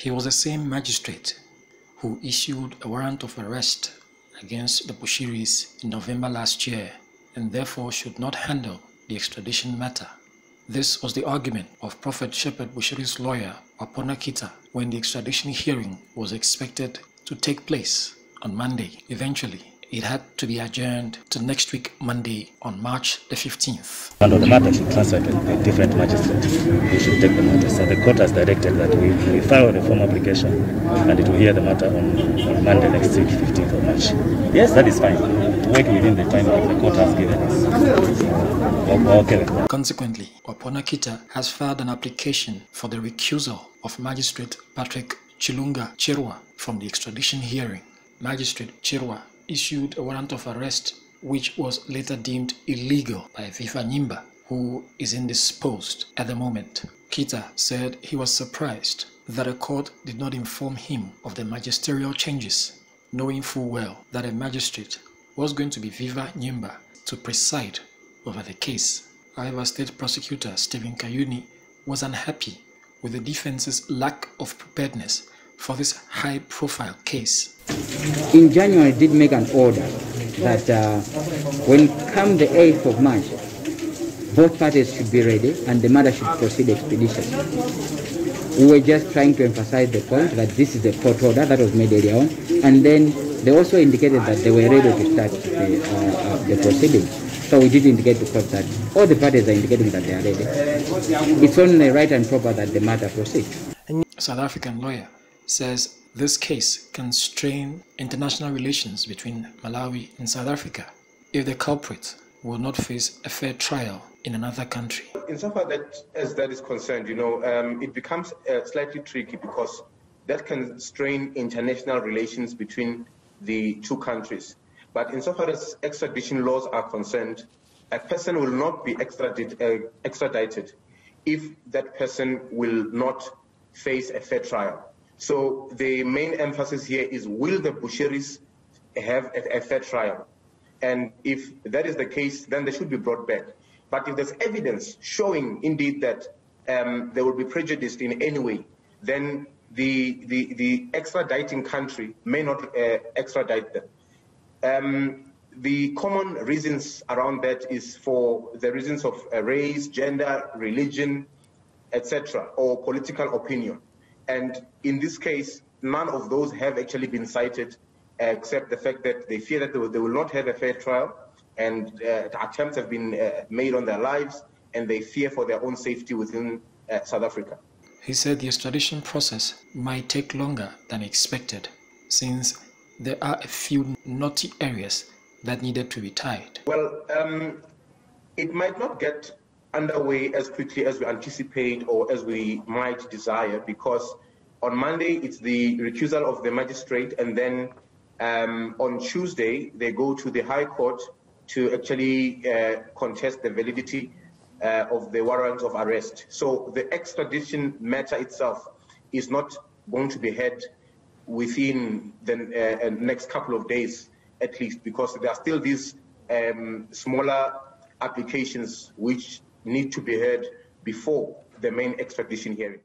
He was the same magistrate who issued a warrant of arrest against the Bushiris in November last year and therefore should not handle the extradition matter. This was the argument of Prophet Shepherd Bushiri's lawyer, Wapona Kita, when the extradition hearing was expected to take place on Monday. Eventually, it had to be adjourned to next week, Monday, on March the 15th. And the matter should transfer to a different magistrate. We should take the matter. So the court has directed that we file a formal application and it will hear the matter on Monday next week, 15th of March. Yes, that is fine. Work within the time that the court has given us. Okay. Consequently, Wapona Kita has filed an application for the recusal of Magistrate Patrick Chilunga Chirwa from the extradition hearing. Magistrate Chirwa issued a warrant of arrest which was later deemed illegal by Viva Nyimba, who is indisposed at the moment. Kita said he was surprised that a court did not inform him of the magisterial changes, knowing full well that a magistrate was going to be Viva Nyimba to preside over the case. However, State Prosecutor Stephen Kayuni was unhappy with the defense's lack of preparedness for this high-profile case. In January, it did make an order that when come the 8th of March, both parties should be ready and the matter should proceed expeditiously. We were just trying to emphasize the point that this is a court order that was made earlier on, and then they also indicated that they were ready to start the proceedings. So we did indicate to court that all the parties are indicating that they are ready. It's only right and proper that the matter proceeds. A South African lawyer says this case can strain international relations between Malawi and South Africa if the culprit will not face a fair trial in another country. Insofar as that is concerned, it becomes slightly tricky because that can strain international relations between the two countries. But insofar as extradition laws are concerned, a person will not be extradited if that person will not face a fair trial. So the main emphasis here is, will the Bushiris have a fair trial? And if that is the case, then they should be brought back. But if there's evidence showing indeed that they will be prejudiced in any way, then the extraditing country may not extradite them. The common reasons around that is for the reasons of race, gender, religion, etc., or political opinion. And in this case, none of those have actually been cited, except the fact that they fear that they will not have a fair trial, and attempts have been made on their lives, and they fear for their own safety within South Africa. He said the extradition process might take longer than expected, since there are a few knotty areas that needed to be tied. Well, it might not get underway as quickly as we anticipate or as we might desire, because on Monday it's the recusal of the magistrate, and then on Tuesday they go to the High Court to actually contest the validity of the warrant of arrest. So the extradition matter itself is not going to be heard within the next couple of days at least, because there are still these smaller applications which need to be heard before the main extradition hearing.